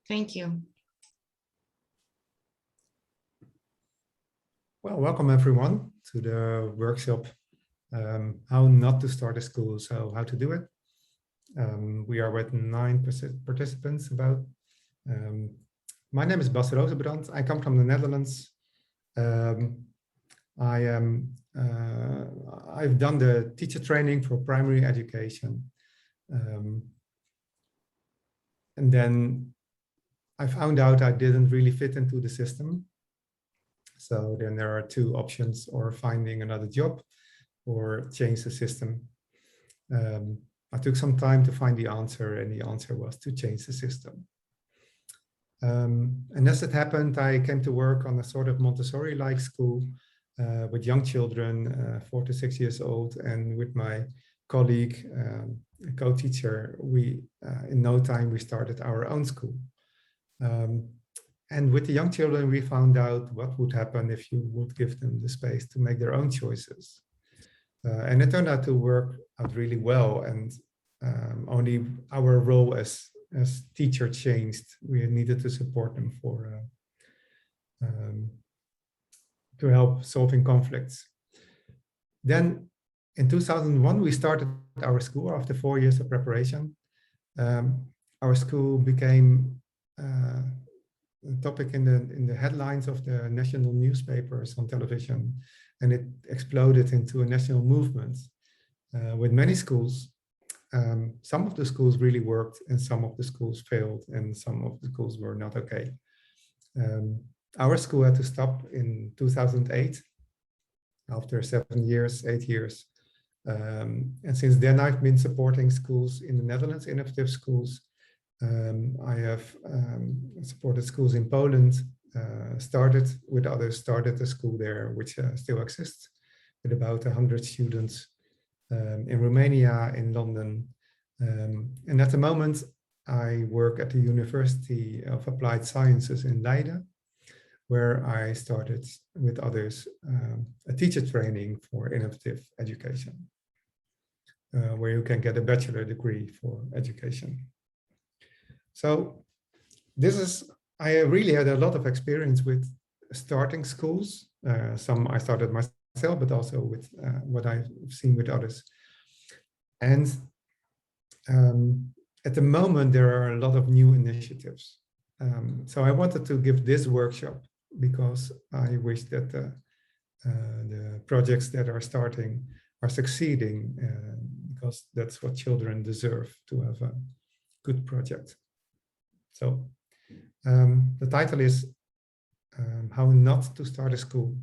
Thank you. Well, welcome everyone to the workshop, how not to start a school, so how to do it. We are with 9 participants about. My name is Bas Rosenbrand. I come from the Netherlands. I've done the teacher training for primary education. And then I found out I didn't really fit into the system. So then there are two options, or finding another job or change the system. I took some time to find the answer, and the answer was to change the system. And as it happened, I came to work on a sort of Montessori-like school with young children, 4 to 6 years old, and with my colleague, a co-teacher, we in no time we started our own school. And with the young children, we found out what would happen if you would give them the space to make their own choices. And it turned out to work out really well. And only our role as teacher changed. We needed to support them to help solving conflicts. Then in 2001, we started our school after 4 years of preparation. Our school became a topic in the headlines of the national newspapers on television, and it exploded into a national movement with many schools. Some of the schools really worked, and some of the schools failed, and some of the schools were not okay. Our school had to stop in 2008 after 7 years, 8 years. And since then, I've been supporting schools in the Netherlands, innovative schools. I have supported schools in Poland, started a school there, which still exists, with about 100 students, in Romania, in London. And at the moment, I work at the University of Applied Sciences in Leiden, where I started with others a teacher training for innovative education, where you can get a bachelor degree for education. So I really had a lot of experience with starting schools. Some I started myself, but also with what I've seen with others. And at the moment, there are a lot of new initiatives. So I wanted to give this workshop because I wish that the projects that are starting are succeeding, because that's what children deserve, to have a good project. So the title is How Not to Start a School,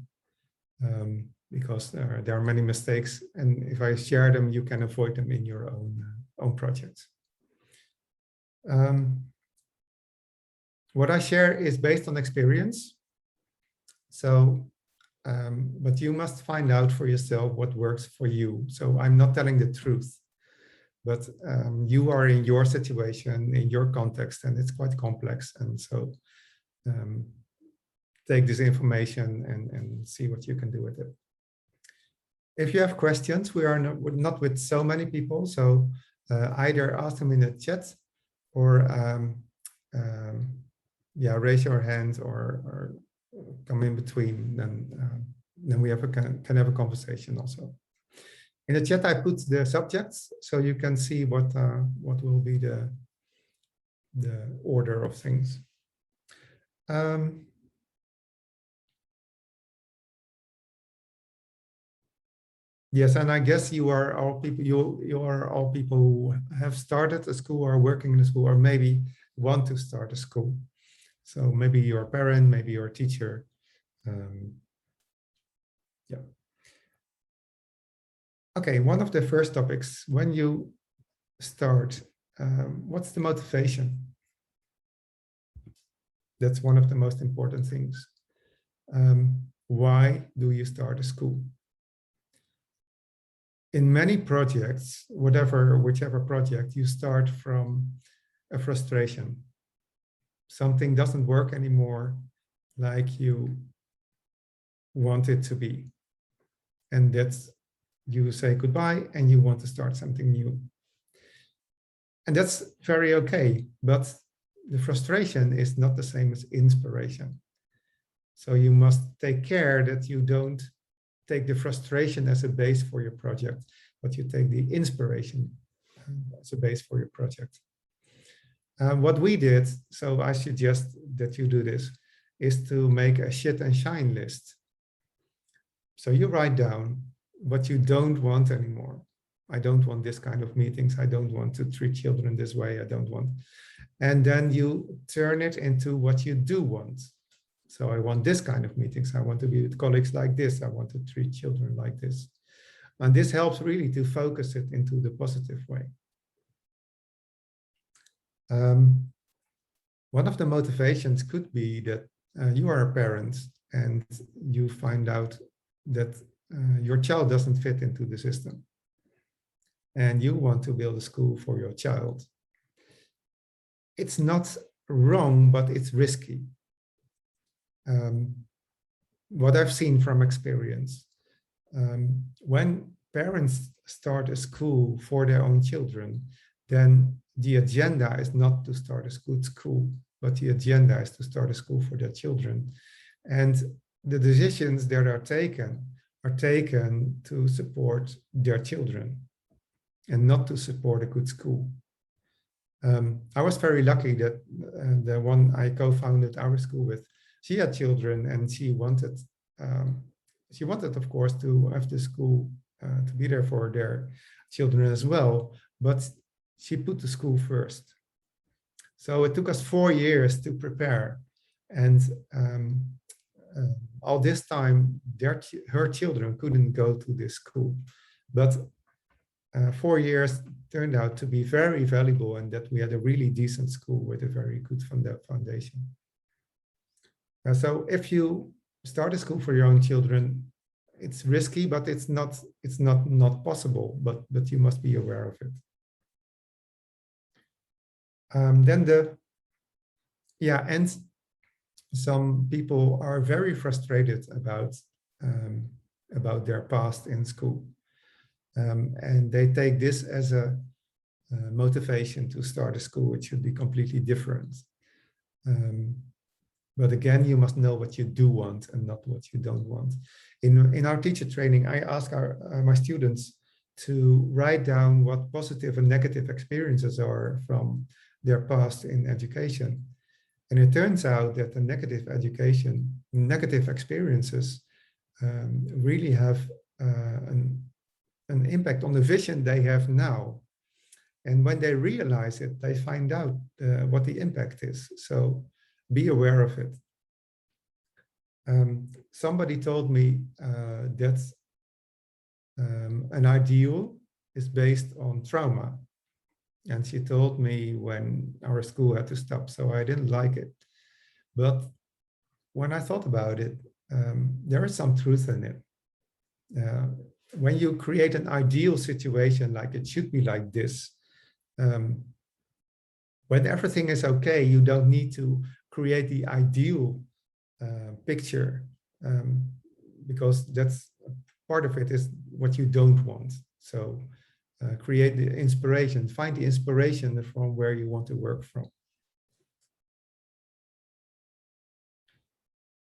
because there are many mistakes, and if I share them, you can avoid them in your own projects. What I share is based on experience. So, but you must find out for yourself what works for you. So I'm not telling the truth, but you are in your situation, in your context, and it's quite complex. And so take this information and see what you can do with it. If you have questions, we are not with so many people, so either ask them in the chat, or yeah, raise your hand, or come in between. Then we can have a conversation also. In the chat, I put the subjects, so you can see what will be the order of things. Yes, and I guess you are all people. You are all people who have started a school, or working in a school, or maybe want to start a school. So maybe you're a parent, maybe you're a teacher. Yeah. Okay, one of the first topics, when you start, what's the motivation? That's one of the most important things. Why do you start a school? In many projects, whichever project, you start from a frustration. Something doesn't work anymore like you want it to be. And that's, you say goodbye and you want to start something new. And that's very okay, but the frustration is not the same as inspiration. So you must take care that you don't take the frustration as a base for your project, but you take the inspiration as a base for your project. What we did, so I suggest that you do this, is to make a shit and shine list. So you write down what you don't want anymore. I don't want this kind of meetings. I don't want to treat children this way. I don't want. And then you turn it into what you do want. So I want this kind of meetings. I want to be with colleagues like this. I want to treat children like this. And this helps really to focus it into the positive way. One of the motivations could be that you are a parent and you find out that your child doesn't fit into the system. And you want to build a school for your child. It's not wrong, but it's risky. What I've seen from experience, when parents start a school for their own children, then the agenda is not to start a good school, but the agenda is to start a school for their children. And the decisions that are taken to support their children and not to support a good school. I was very lucky that the one I co-founded our school with, she had children and she wanted, of course, to have the school to be there for their children as well, but she put the school first. So it took us 4 years to prepare, and all this time, her children couldn't go to this school, but 4 years turned out to be very valuable, and that we had a really decent school with a very good foundation. So if you start a school for your own children, it's risky, but it's not possible, but you must be aware of it. And some people are very frustrated about their past in school. And they take this as a motivation to start a school. It should be completely different. But again, you must know what you do want and not what you don't want. In our teacher training, I ask my students to write down what positive and negative experiences are from their past in education. And it turns out that the negative experiences really have an impact on the vision they have now. And when they realize it, they find out what the impact is. So be aware of it. Somebody told me that an ideal is based on trauma. And she told me when our school had to stop, so I didn't like it. But when I thought about it, there is some truth in it. When you create an ideal situation, like it should be like this, when everything is okay, you don't need to create the ideal picture, because that's part of it is what you don't want. So create the inspiration, find the inspiration from where you want to work from.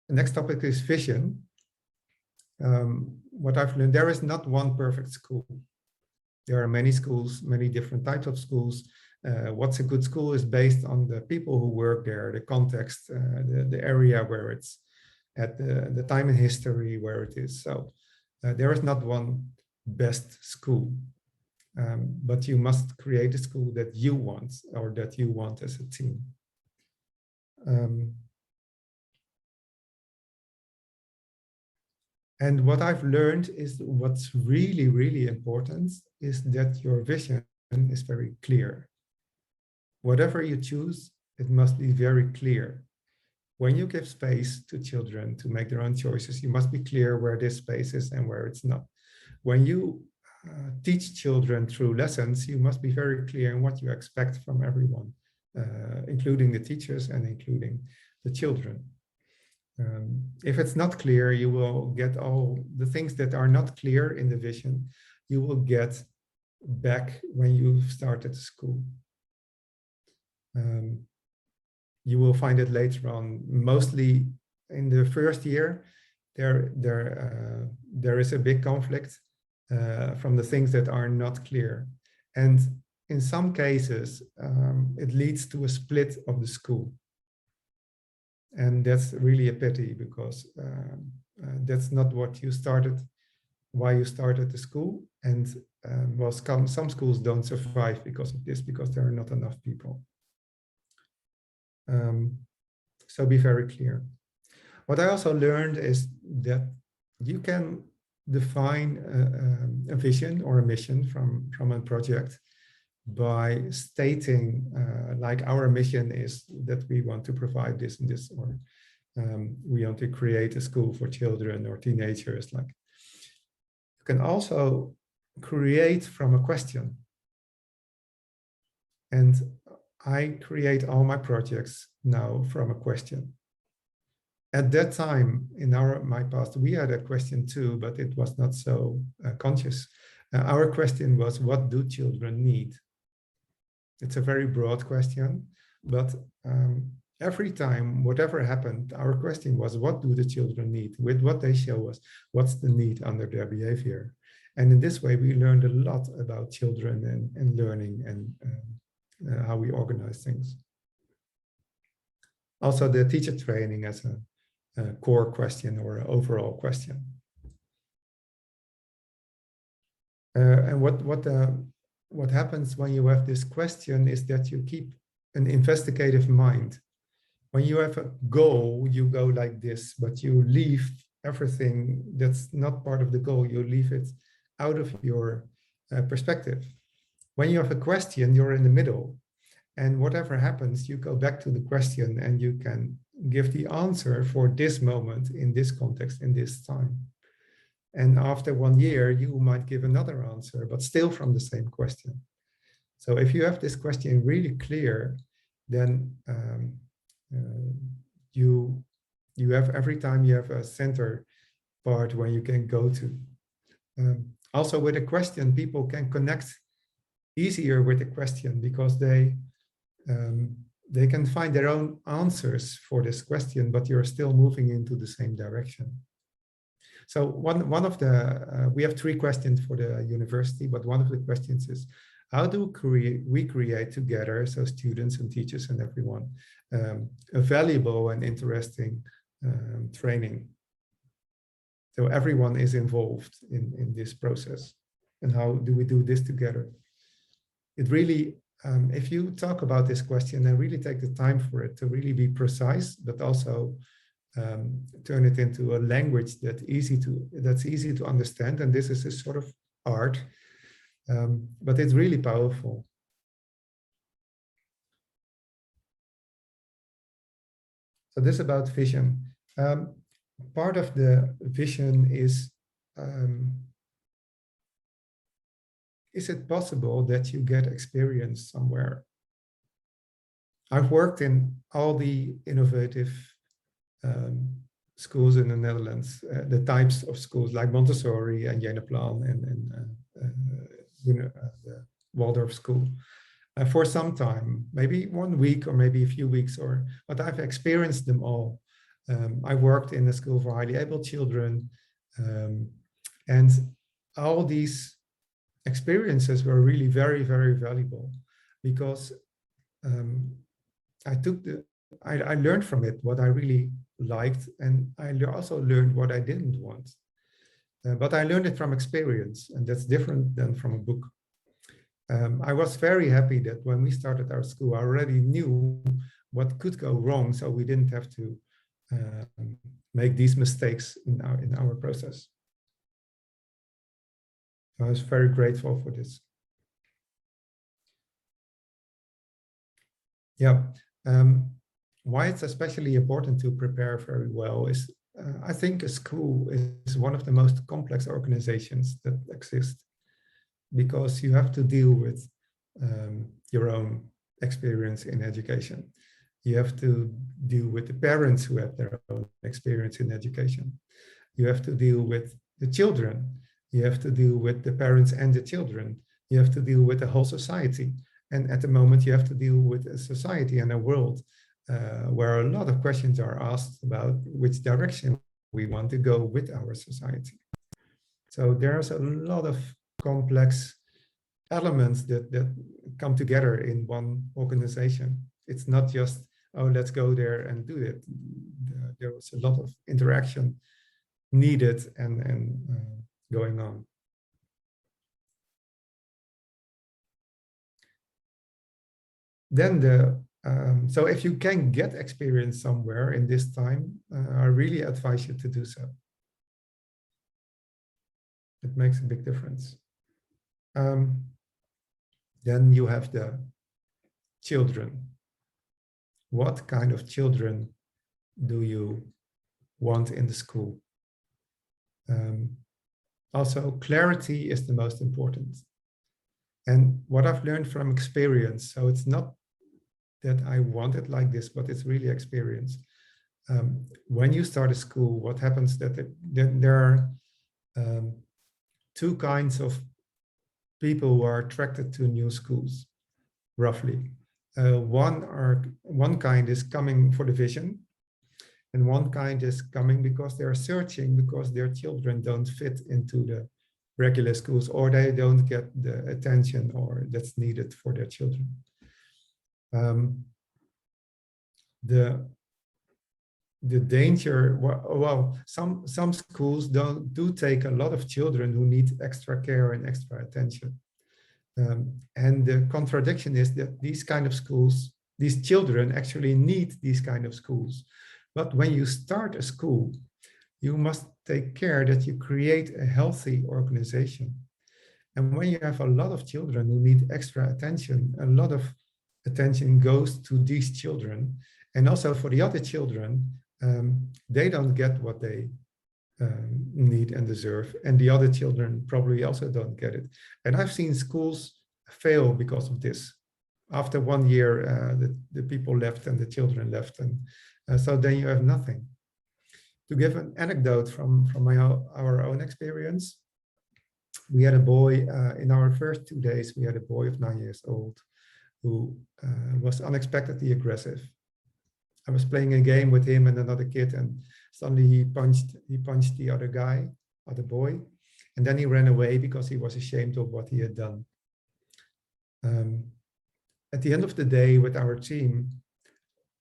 The next topic is vision. What I've learned, there is not one perfect school. There are many schools, many different types of schools. What's a good school is based on the people who work there, the context, the area where it's at, the time in history where it is. So there is not one best school, but you must create a school that you want, or that you want as a team. And what I've learned is what's really, really important is that your vision is very clear. Whatever you choose, it must be very clear. When you give space to children to make their own choices, you must be clear where this space is and where it's not. When you teach children through lessons, you must be very clear in what you expect from everyone, including the teachers and including the children. If it's not clear, you will get all the things that are not clear in the vision, you will get back when you've started school. you will find it later on. Mostly in the first year, there is a big conflict from the things that are not clear. And in some cases, it leads to a split of the school. And that's really a pity, because that's not what you started, why you started the school. And well, some schools don't survive because of this, because there are not enough people. So be very clear. What I also learned is that you can define a vision or a mission from a project by stating, like, our mission is that we want to provide this and this, or we want to create a school for children or teenagers. Like, you can also create from a question. And I create all my projects now from a question. At that time, in my past, we had a question too, but it was not so conscious. Our question was, what do children need? It's a very broad question, but every time, whatever happened, our question was, what do the children need? With what they show us, what's the need under their behavior? And in this way, we learned a lot about children and learning and how we organize things. Also, the teacher training as a core question or an overall question. And what happens when you have this question is that you keep an investigative mind. When you have a goal, you go like this, but you leave everything that's not part of the goal, you leave it out of your perspective. When you have a question, you're in the middle. And whatever happens, you go back to the question and you can give the answer for this moment, in this context, in this time. And after 1 year, you might give another answer, but still from the same question. So if you have this question really clear, then you have, every time you have a center part where you can go to. Also with a question, people can connect easier with the question, because they can find their own answers for this question, but you're still moving into the same direction. So one of the, we have 3 questions for the university, but one of the questions is, how do we create together, so students and teachers and everyone, a valuable and interesting training? So everyone is involved in this process. And how do we do this together? It really, if you talk about this question and really take the time for it to really be precise, but also turn it into a language that's easy to understand. And this is a sort of art, but it's really powerful. So this is about vision. Part of the vision is it possible that you get experience somewhere? I've worked in all the innovative schools in the Netherlands, the types of schools like Montessori and Jenaplan and the Waldorf School for some time, maybe 1 week or maybe a few weeks, but I've experienced them all. I worked in a school for highly able children, and all these experiences were really very, very valuable, because I learned from it what I really liked, and I also learned what I didn't want. But I learned it from experience, and that's different than from a book. I was very happy that when we started our school, I already knew what could go wrong, so we didn't have to make these mistakes in our process. I was very grateful for this. Yeah. Why it's especially important to prepare very well is, I think a school is one of the most complex organizations that exist, because you have to deal with your own experience in education. You have to deal with the parents who have their own experience in education. You have to deal with the children. You have to deal with the parents and the children. You have to deal with the whole society. And at the moment, you have to deal with a society and a world where a lot of questions are asked about which direction we want to go with our society. So there's a lot of complex elements that come together in one organization. It's not just, oh, let's go there and do it. There was a lot of interaction needed and going on. Then so if you can get experience somewhere in this time, I really advise you to do so. It makes a big difference. Then you have the children. What kind of children do you want in the school? Also, clarity is the most important. And what I've learned from experience, so it's not that I want it like this, but it's really experience. When you start a school, what happens that there are two kinds of people who are attracted to new schools, roughly. One kind is coming for the vision, and one kind is coming because they're searching because their children don't fit into the regular schools, or they don't get the attention or that's needed for their children. The danger, well, some schools do take a lot of children who need extra care and extra attention. And the contradiction is that these kind of schools, these children actually need these kind of schools. But when you start a school, you must take care that you create a healthy organization. And when you have a lot of children who need extra attention, a lot of attention goes to these children. And also for the other children, they don't get what they need and deserve. And the other children probably also don't get it. And I've seen schools fail because of this. After 1 year, the people left and the children left. And so then you have nothing. To give an anecdote from our own experience, we had a boy, in our first 2 days, we had a boy of 9 years old who was unexpectedly aggressive. I was playing a game with him and another kid, and suddenly he punched the other boy, and then he ran away because he was ashamed of what he had done. At the end of the day, with our team,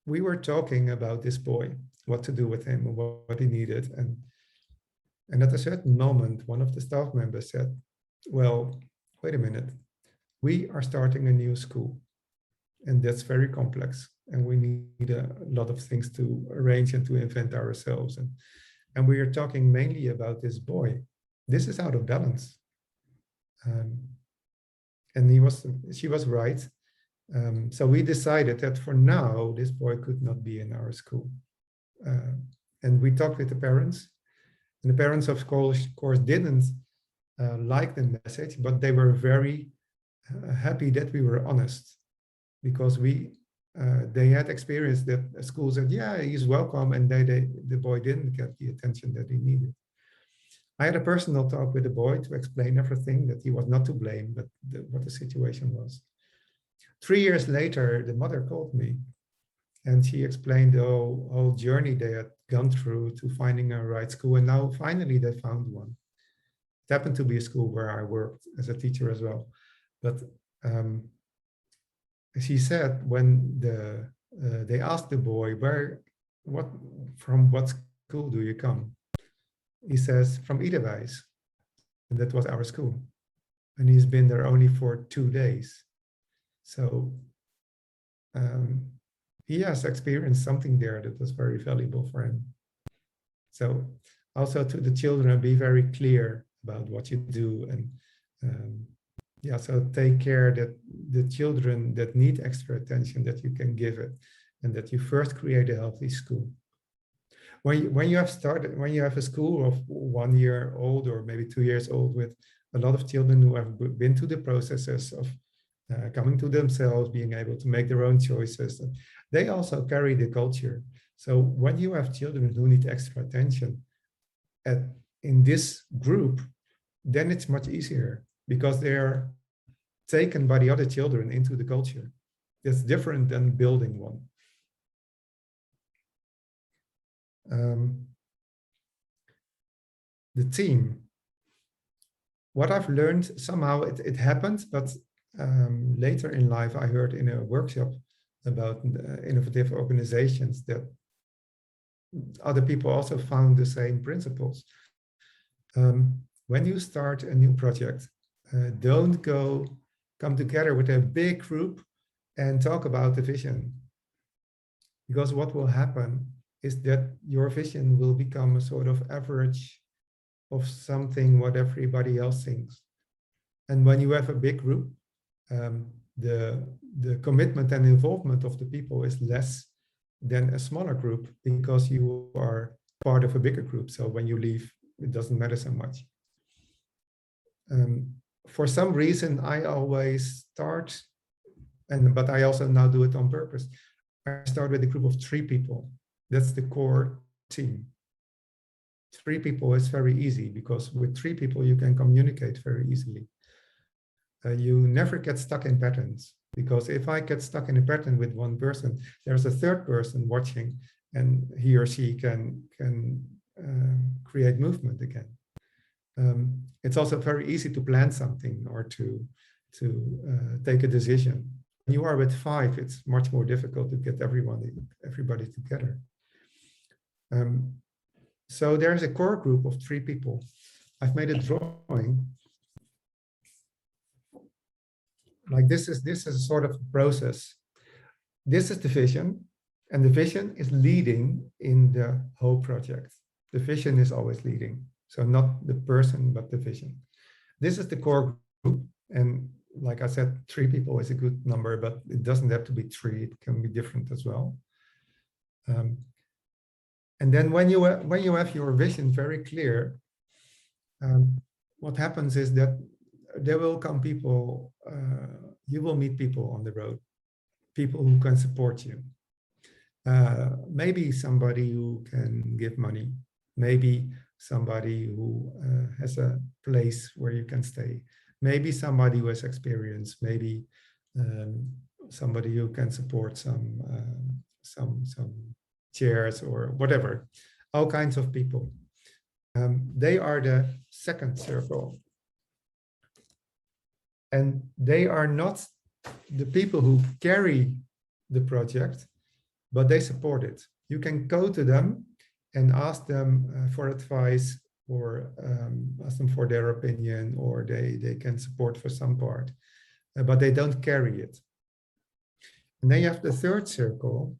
we were talking about this boy, what to do with him, what he needed, and at a certain moment, one of the staff members said, "Well, wait a minute, we are starting a new school, and that's very complex. And we need a lot of things to arrange and to invent ourselves. And we are talking mainly about this boy. This is out of balance." And she was right. So we decided that for now, this boy could not be in our school. And we talked with the parents. And the parents, of course didn't like the message, but they were very happy that we were honest, because they had experienced that school said, yeah, he's welcome, and the boy didn't get the attention that he needed. I had a personal talk with the boy to explain everything, that he was not to blame, but what the situation was. 3 years later, the mother called me, and she explained the whole journey they had gone through to finding a right school, and now finally they found one. It happened to be a school where I worked as a teacher as well. But she said when they asked the boy, from what school do you come? He says, from IDEC, and that was our school. And he's been there only for 2 days. So he has experienced something there that was very valuable for him. So also to the children, be very clear about what you do, and yeah, so take care that the children that need extra attention, that you can give it, and that you first create a healthy school. When you have a school of 1 year old or maybe 2 years old with a lot of children who have been through the processes of coming to themselves, being able to make their own choices, they also carry the culture. So when you have children who need extra attention in this group, then it's much easier, because they're taken by the other children into the culture. It's different than building one. The team. What I've learned, somehow it happened, but later in life I heard in a workshop about innovative organizations that other people also found the same principles. When you start a new project, don't come together with a big group and talk about the vision. Because what will happen is that your vision will become a sort of average of something what everybody else thinks. And when you have a big group, the commitment and involvement of the people is less than a smaller group because you are part of a bigger group. So when you leave, it doesn't matter so much. For some reason, I always start, but I also now do it on purpose. I start with a group of 3 people. That's the core team. 3 people is very easy because with 3 people, you can communicate very easily. You never get stuck in patterns, because if I get stuck in a pattern with one person, there's a third person watching and he or she can create movement again. It's also very easy to plan something or to take a decision. When you are with 5, it's much more difficult to get everybody together. So there's a core group of 3 people. I've made a drawing. Like this is a sort of process. This is the vision, and the vision is leading in the whole project. The vision is always leading. So not the person, but the vision. This is the core group. And like I said, 3 people is a good number, but it doesn't have to be 3. It can be different as well. And then when you have your vision very clear, what happens is that there will come people, you will meet people on the road, people who can support you. Maybe somebody who can give money, maybe somebody who has a place where you can stay, maybe somebody who has experience, maybe somebody who can support some chairs or whatever, all kinds of people. They are the second circle. And they are not the people who carry the project, but they support it. You can go to them and ask them for advice, or ask them for their opinion, or they can support for some part, but they don't carry it. And then you have the third circle,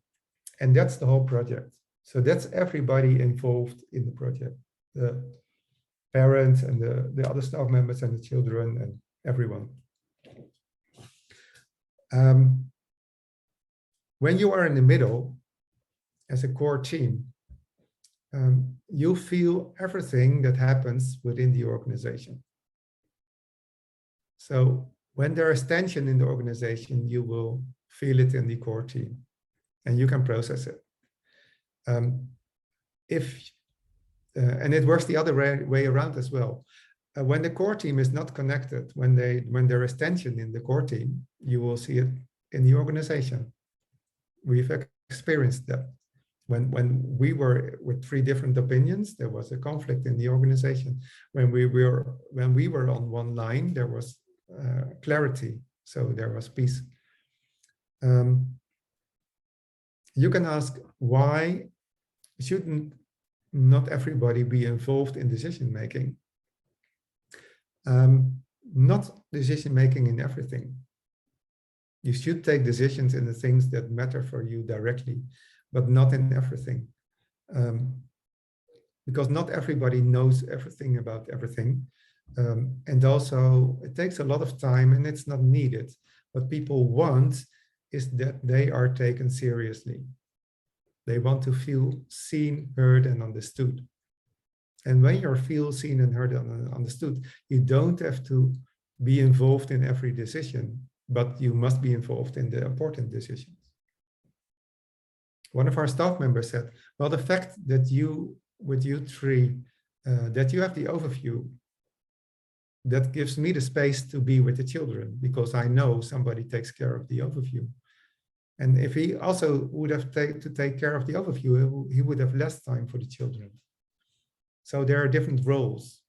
and that's the whole project. So that's everybody involved in the project, the parents and the other staff members and the children and everyone. When you are in the middle as a core team, you feel everything that happens within the organization. So when there is tension in the organization, you will feel it in the core team and you can process it. And it works the other way around as well. When the core team is not connected, when there is tension in the core team, you will see it in the organization. We've experienced that. When we were with 3 different opinions, there was a conflict in the organization. When we were on one line, there was clarity, so there was peace. You can ask, why shouldn't not everybody be involved in decision making? Not decision making in everything. You should take decisions in the things that matter for you directly, but not in everything. Because not everybody knows everything about everything. And also it takes a lot of time and it's not needed. What people want is that they are taken seriously. They want to feel seen, heard, and understood. And when you feel seen and heard and understood, you don't have to be involved in every decision, but you must be involved in the important decisions. One of our staff members said, well, the fact that with you 3, that you have the overview, that gives me the space to be with the children, because I know somebody takes care of the overview. And if he also would have to take care of the overview, he would have less time for the children. So there are different roles.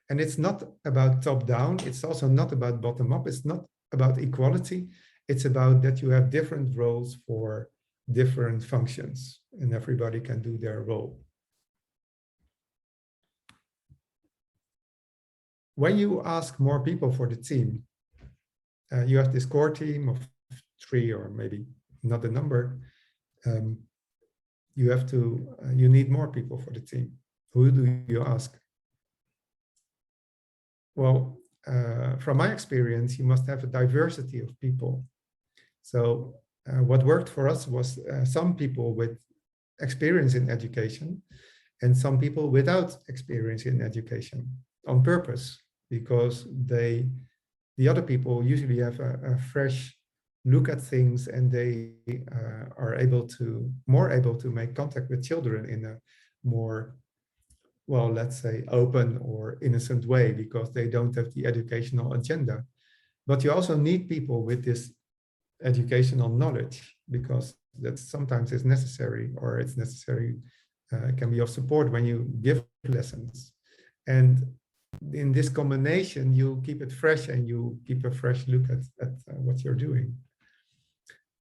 And it's not about top down. It's also not about bottom up. It's not about equality. It's about that you have different roles for different functions, and everybody can do their role. When you ask more people for the team, you have this core team of 3 or maybe not a number. You need more people for the team. Who do you ask? Well, from my experience, you must have a diversity of people. So what worked for us was some people with experience in education and some people without experience in education on purpose, because the other people usually have a fresh look at things, and they are more able to make contact with children in a more, well, let's say open or innocent way, because they don't have the educational agenda. But you also need people with this educational knowledge, because that sometimes is necessary, or it's necessary, can be of support when you give lessons. And in this combination, you keep it fresh and you keep a fresh look at what you're doing.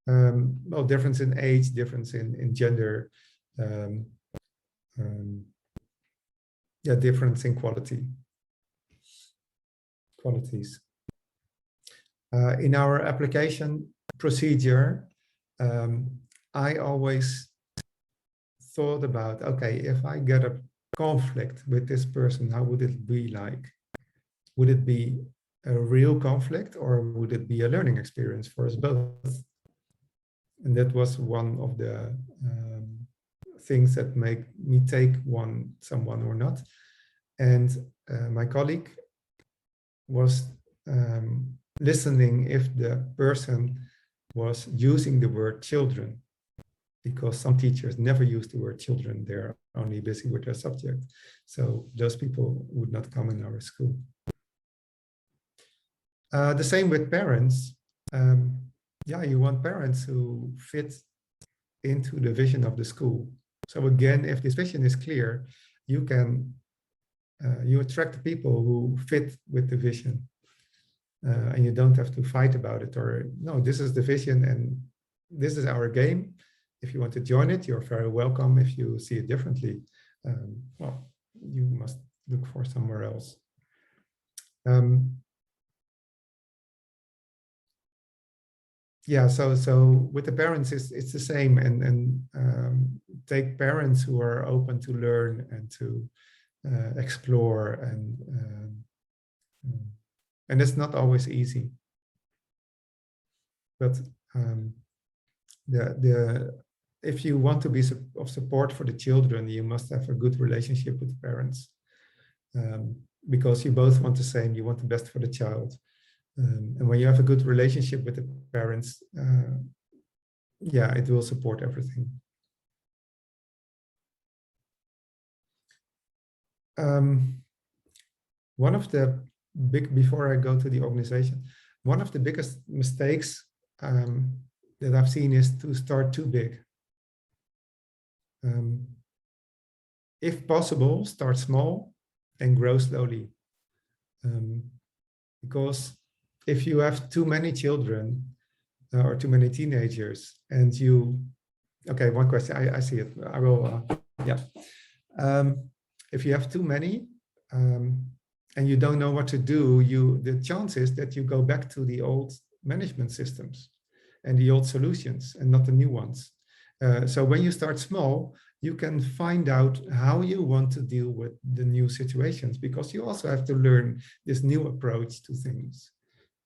Well, difference in age, difference in gender, yeah, difference in qualities. In our application procedure, I always thought about, okay, if I get a conflict with this person, how would it be like? Would it be a real conflict, or would it be a learning experience for us both? And that was one of the things that make me take someone or not. And my colleague was listening if the person was using the word children, because some teachers never use the word children. They're only busy with their subject. So those people would not come in our school. The same with parents. Yeah, you want parents who fit into the vision of the school. So again, if this vision is clear, you attract people who fit with the vision. And you don't have to fight about it, or no, this is the vision and this is our game. If you want to join it, you're very welcome. If you see it differently, well, you must look for somewhere else. Yeah, so with the parents, it's the same, and take parents who are open to learn and to explore, and it's not always easy. But if you want to be of support for the children, you must have a good relationship with the parents, because you both want the same. You want the best for the child. And when you have a good relationship with the parents, yeah, it will support everything. One of the before I go to the organization, one of the biggest mistakes that I've seen is to start too big. If possible, start small and grow slowly. Because if you have too many children or too many teenagers, and okay, one question, I see it, I will, yeah. If you have too many and you don't know what to do, the chance is that you go back to the old management systems and the old solutions and not the new ones. So when you start small, you can find out how you want to deal with the new situations, because you also have to learn this new approach to things.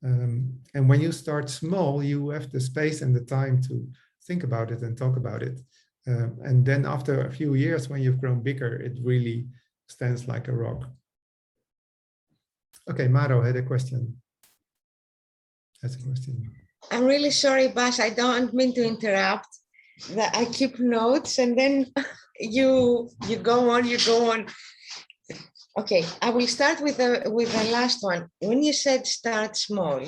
And when you start small, you have the space and the time to think about it and talk about it. And then after a few years, when you've grown bigger, it really stands like a rock. Okay, Maro had a question. That's a question. I'm really sorry, Bas, I don't mean to interrupt. I keep notes and then you go on. Okay, I will start with the last one. When you said start small,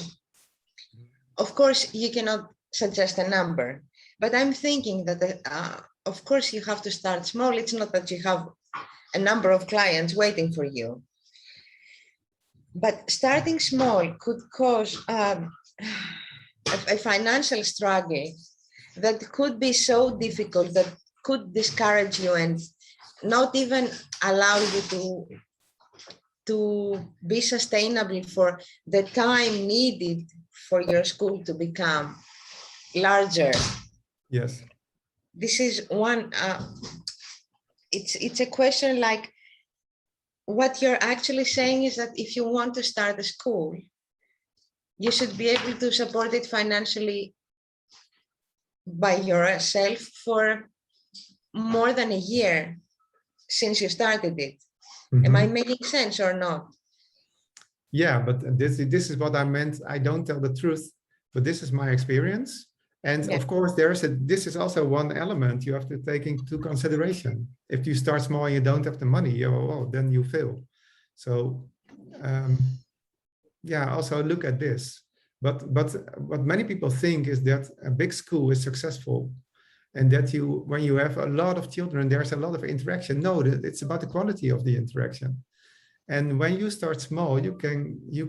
of course, you cannot suggest a number, But I'm thinking that, of course, you have to start small. It's not that you have a number of clients waiting for you. But starting small could cause a financial struggle that could be so difficult that could discourage you and not even allow you to be sustainable for the time needed for your school to become larger. Yes. This is one, it's a question like, what you're actually saying is that if you want to start a school, you should be able to support it financially by yourself for more than a year since you started it. Mm-hmm. Am I making sense or not? Yeah, but this is what I meant. I don't tell the truth, but this is my experience. And Yeah. of course, this is also one element you have to take into consideration. If you start small and you don't have the money, then you fail. So yeah, also look at this. But what many people think is that a big school is successful, and that when you have a lot of children, there's a lot of interaction. No, it's about the quality of the interaction. And when you start small, you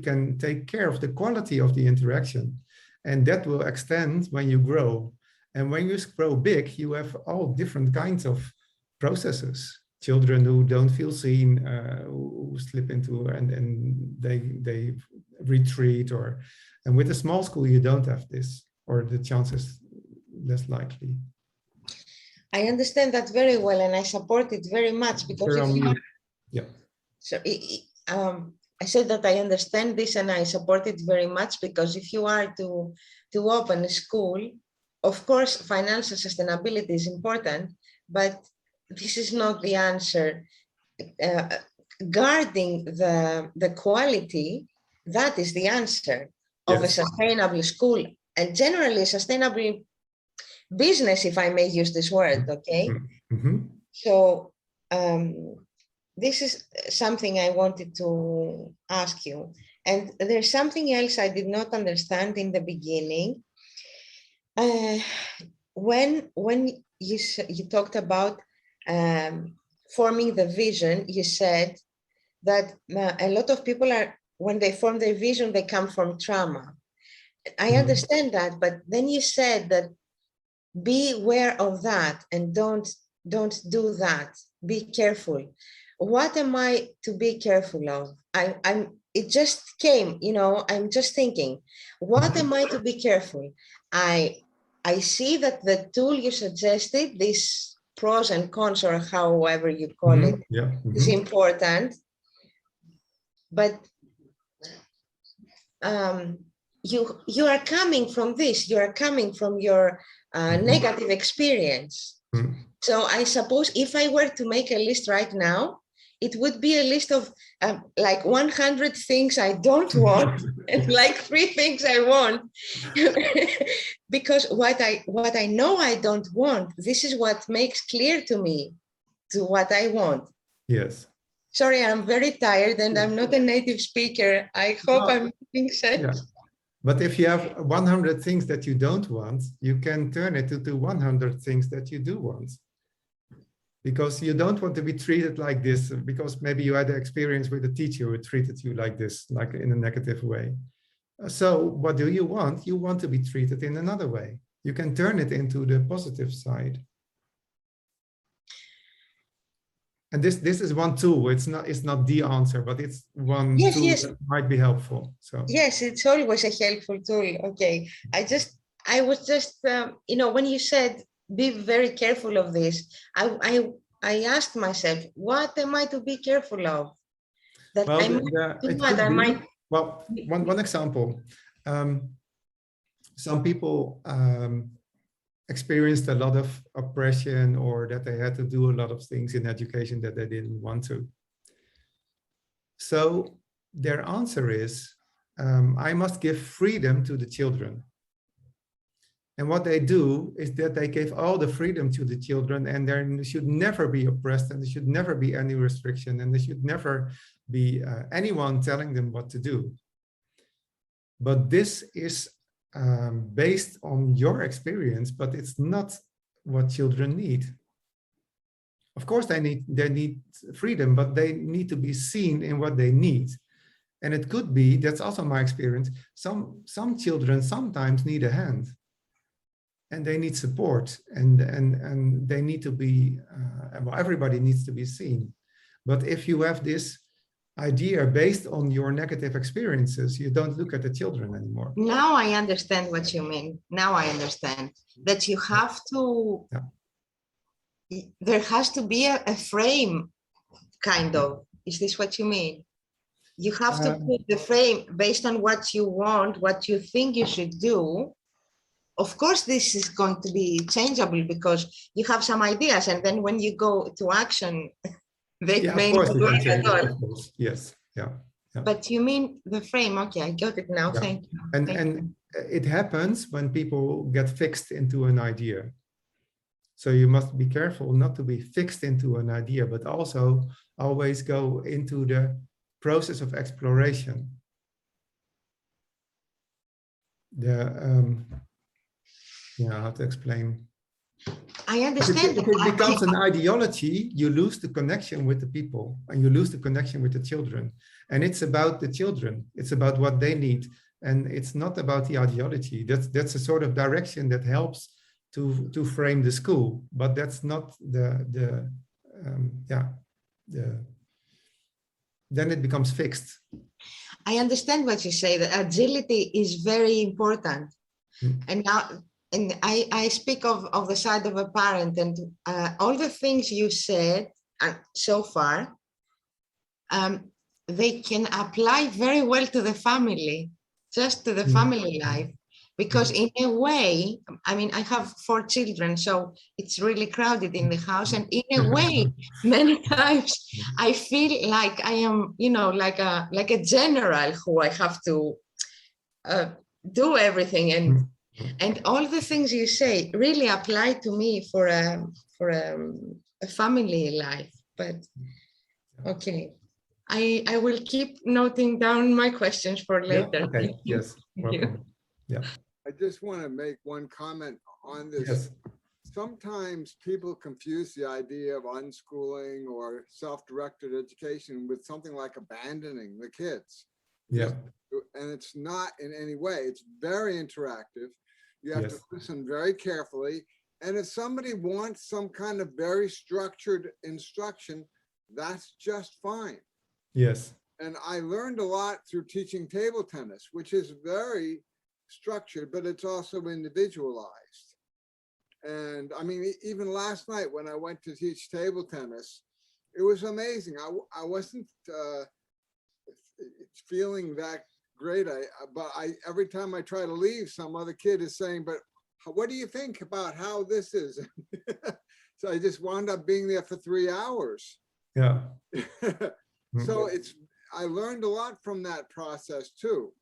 can take care of the quality of the interaction, and that will extend when you grow. And when you grow big, you have all different kinds of processes. Children who don't feel seen, who slip into and they retreat, and with a small school you don't have this, or the chance is less likely. I understand that very well, and I support it very much because yeah. So I said that I understand this and I support it very much, because if you are to open a school, of course, financial sustainability is important, but this is not the answer. Guarding the quality, that is the answer of a sustainable school, and generally sustainable business, if I may use this word, okay? Mm-hmm. So this is something I wanted to ask you. And there's something else I did not understand in the beginning. When you talked about forming the vision, you said that a lot of people when they form their vision, they come from trauma. I understand that, but then you said that be aware of that and don't do that. Be careful. What am I to be careful of? It just came, I'm just thinking, what am I to be careful? I see that the tool you suggested, this pros and cons, or however you call it, is important. But you are coming from this, you are coming from your negative experience. So I suppose if I were to make a list right now, it would be a list of like 100 things I don't want and like 3 things I want. Because what I know I don't want, this is what makes clear to me to what I want. Yes. Sorry, I'm very tired and I'm not a native speaker. I hope I'm making sense. Yeah. But if you have 100 things that you don't want, you can turn it into 100 things that you do want. Because you don't want to be treated like this, because maybe you had an experience with a teacher who treated you like this, like in a negative way. So what do you want? You want to be treated in another way. You can turn it into the positive side. And this is one tool. It's not the answer, but it's one tool that might be helpful. So yes, it's always a helpful tool. Okay, I was just when you said be very careful of this, I asked myself, what am I to be careful of? That one example. Some people experienced a lot of oppression, or that they had to do a lot of things in education that they didn't want to. So their answer is, I must give freedom to the children. And what they do is that they give all the freedom to the children, and there should never be oppressed, and there should never be any restriction, and there should never be anyone telling them what to do. But this is based on your experience, but it's not what children need. Of course, they need freedom, but they need to be seen in what they need. And it could be, that's also my experience, some children sometimes need a hand and they need support, and they need to be, well, everybody needs to be seen. But if you have this idea based on your negative experiences, you don't look at the children anymore. Now I understand what you mean. Now I understand that you have to, there has to be a frame, kind of. Is this what you mean? You have to put the frame based on what you want, what you think you should do. Of course, this is going to be changeable because you have some ideas, and then when you go to action, they may not work at all. Yes, yeah. But you mean the frame? Okay, I got it now. Thank you. And it happens when people get fixed into an idea. So you must be careful not to be fixed into an idea, but also always go into the process of exploration. How to explain? I understand. If it becomes an ideology, you lose the connection with the people and you lose the connection with the children. And it's about the children. It's about what they need. And it's not about the ideology. That's a sort of direction that helps to frame the school, but that's not then it becomes fixed. I understand what you say, that agility is very important. And now, and I speak of the side of a parent, and all the things you said so far, they can apply very well to the family, just to the family life. Because in a way, I mean, I have 4 children, so it's really crowded in the house. And in a way, many times I feel like I am, like a general who I have to do everything. And all the things you say really apply to me for a family life. But okay, I will keep noting down my questions for later. Yeah, okay. Yes. Welcome. Yeah. I just want to make one comment on this. Yes. Sometimes people confuse the idea of unschooling or self-directed education with something like abandoning the kids. Yeah. And it's not in any way. It's very interactive. You have to listen very carefully. And if somebody wants some kind of very structured instruction, that's just fine. Yes. And I learned a lot through teaching table tennis, which is very structured, but it's also individualized. And I mean, even last night when I went to teach table tennis, it was amazing. I wasn't feeling that great. But every time I try to leave, some other kid is saying, but what do you think about how this is? So I just wound up being there for 3 hours. Yeah. So I learned a lot from that process too.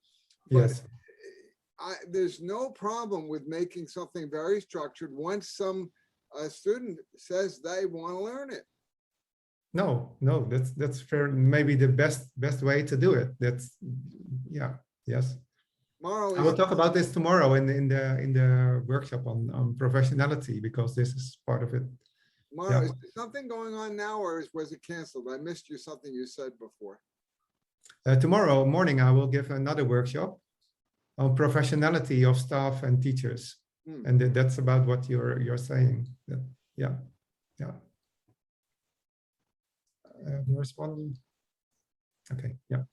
Yes. There's no problem with making something very structured once some student says they want to learn it. No, that's fair. Maybe the best way to do it. That's yes. Tomorrow I will talk about this tomorrow in the workshop on professionality, because this is part of it. Tomorrow, is there something going on now, or was it canceled? I missed something you said before. Tomorrow morning, I will give another workshop on professionality of staff and teachers, and that's about what you're saying. Yeah. You respond? Okay. Yeah.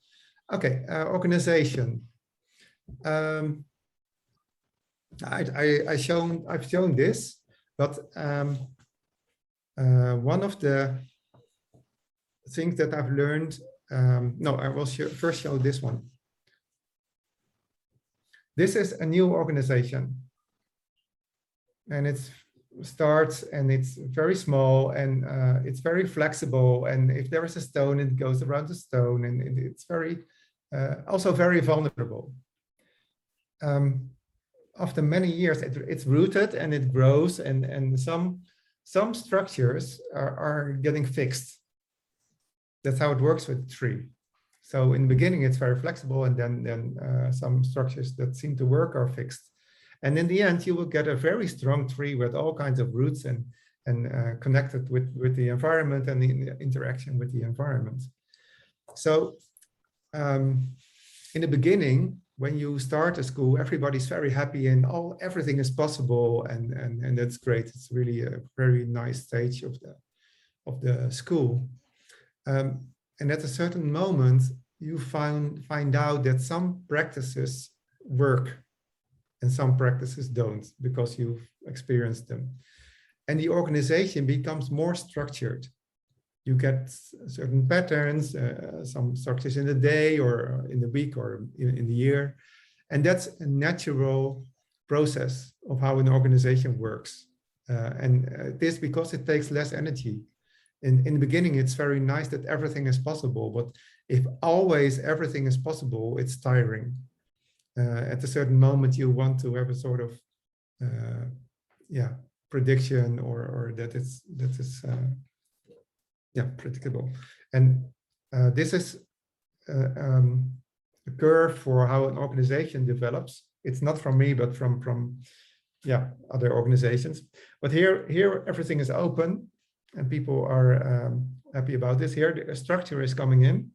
Okay. Organization. I've shown this, but one of the things that I've learned. No, I will first show this one. This is a new organization, and it starts and it's very small, and it's very flexible. And if there is a stone, it goes around the stone, and it's very also very vulnerable. After many years, it's rooted and it grows, and some structures are getting fixed. That's how it works with the tree. So in the beginning, it's very flexible, and then some structures that seem to work are fixed. And in the end, you will get a very strong tree with all kinds of roots and connected with the environment and the interaction with the environment. So in the beginning, when you start a school, everybody's very happy and everything is possible, and that's great. It's really a very nice stage of the school. And at a certain moment, you find out that some practices work and some practices don't, because you've experienced them. And the organization becomes more structured. You get certain patterns, some structures in the day or in the week or in the year. And that's a natural process of how an organization works. And this because it takes less energy. In the beginning, it's very nice that everything is possible, but if always everything is possible, it's tiring. At a certain moment, you want to have a sort of prediction or that is predictable. And this is a curve for how an organization develops. It's not from me, but from other organizations. But here everything is open and people are happy about this. Here the structure is coming in.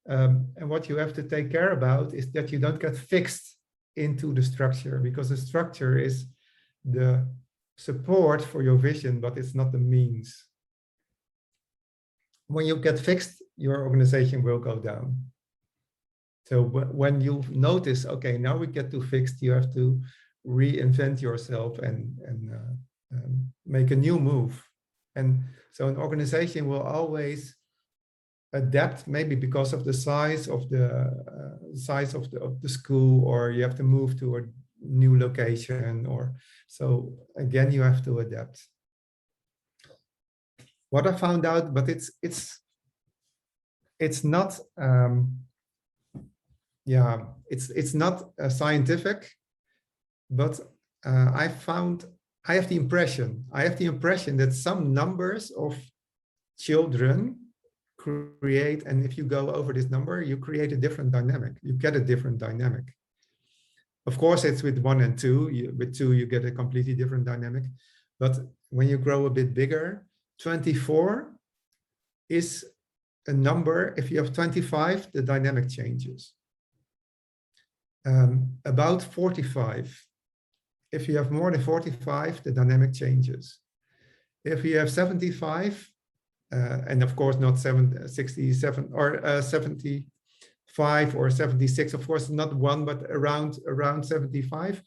And what you have to take care about is that you don't get fixed into the structure, because the structure is the support for your vision, but it's not the means. When you get fixed, your organization will go down. So when you notice, okay, now we get too fixed, you have to reinvent yourself and make a new move. And so an organization will always adapt, maybe because of the size of the school, or you have to move to a new location, or so again you have to adapt. What I found out, but it's not it's not scientific, but I have the impression that some numbers of children create, and if you go over this number, you create a different dynamic. You get a different dynamic. Of course, it's with 1 and 2. With 2, you get a completely different dynamic. But when you grow a bit bigger, 24 is a number. If you have 25, the dynamic changes. About 45. If you have more than 45, the dynamic changes. If you have 75, and of course not 67 or 75 or 76, of course not 1, but around 75,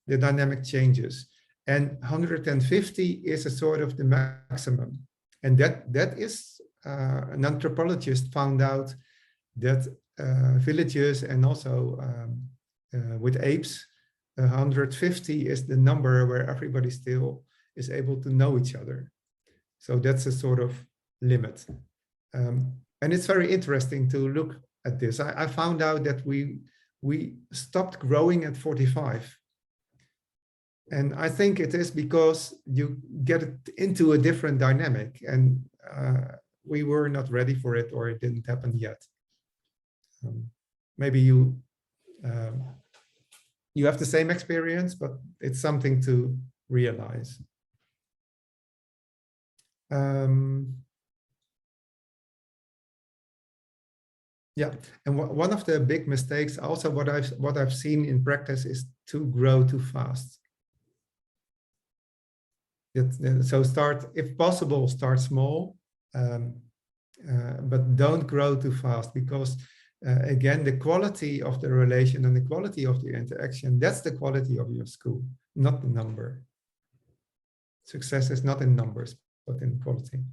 the dynamic changes. And 150 is a sort of the maximum. And that is, an anthropologist found out that villages and also with apes, 150 is the number where everybody still is able to know each other. So that's a sort of limit. And it's very interesting to look at this. I found out that we stopped growing at 45. And I think it is because you get into a different dynamic, and we were not ready for it, or it didn't happen yet. Maybe you have the same experience, but it's something to realize. Yeah, and one of the big mistakes, also what I've seen in practice, is to grow too fast. So if possible, start small, but don't grow too fast, because again, the quality of the relation and the quality of the interaction, that's the quality of your school, not the number. Success is not in numbers, but in quality.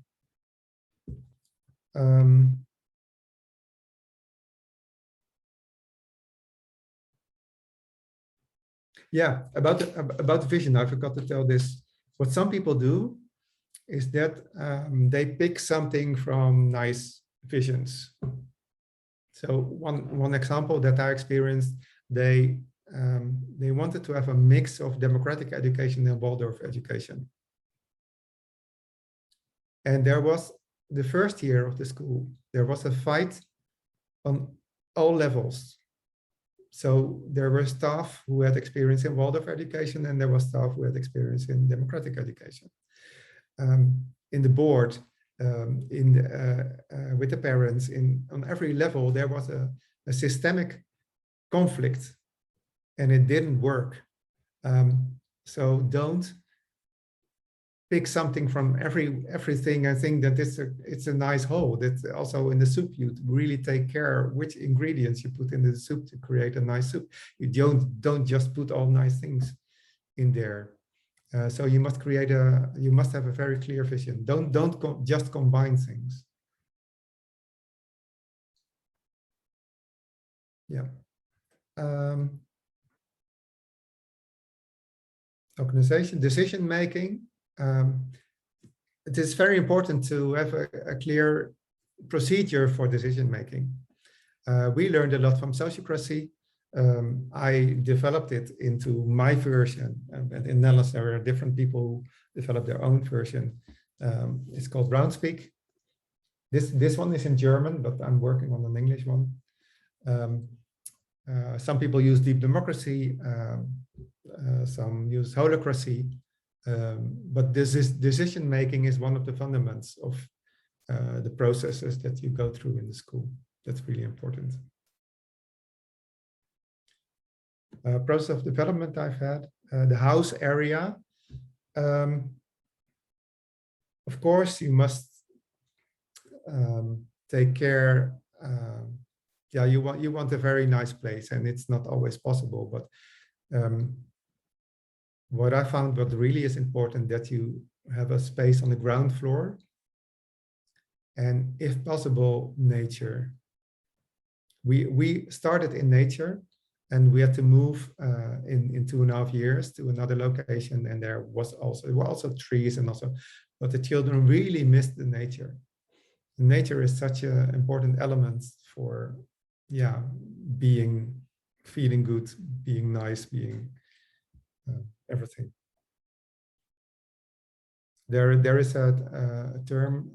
Yeah, about the vision, I forgot to tell this. What some people do is that they pick something from nice visions. So one example that I experienced, they wanted to have a mix of democratic education and Waldorf education. And there was the first year of the school, there was a fight on all levels. So there were staff who had experience in Waldorf education, and there was staff who had experience in democratic education. In the board, with the parents, on every level, there was a systemic conflict, and it didn't work. So don't pick something from everything. I think that it's a nice whole. That also in the soup, you really take care which ingredients you put in the soup to create a nice soup. You don't just put all nice things in there. So you must you must have a very clear vision. Don't just combine things. Yeah. Organization, decision making. It is very important to have a clear procedure for decision making. We learned a lot from sociocracy. I developed it into my version. And in Netherlands, there are different people who develop their own version. It's called Groundspeak. This one is in German, but I'm working on an English one. Some people use deep democracy. Some use holacracy. But this is decision making is one of the fundamentals of the processes that you go through in the school. That's really important. Process of development I've had, the house area. Of course, you must take care. Yeah, you want a very nice place, and it's not always possible. But what I found, what really is important, that you have a space on the ground floor, and if possible, nature. We started in nature, and we had to move in 2.5 years to another location, and there were also trees, and also, but the children really missed the nature. Nature is such an important element for, yeah, feeling good, being nice, being everything. There is a term,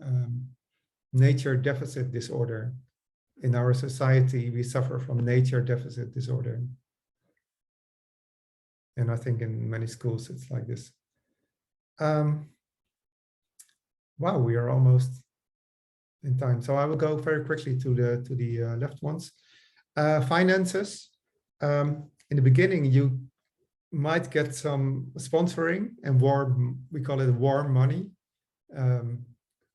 nature deficit disorder. In our society, we suffer from nature deficit disorder. And I think in many schools it's like this. Wow, we are almost in time. So I will go very quickly to the left ones. Finances. In the beginning, you might get some sponsoring and we call it warm money.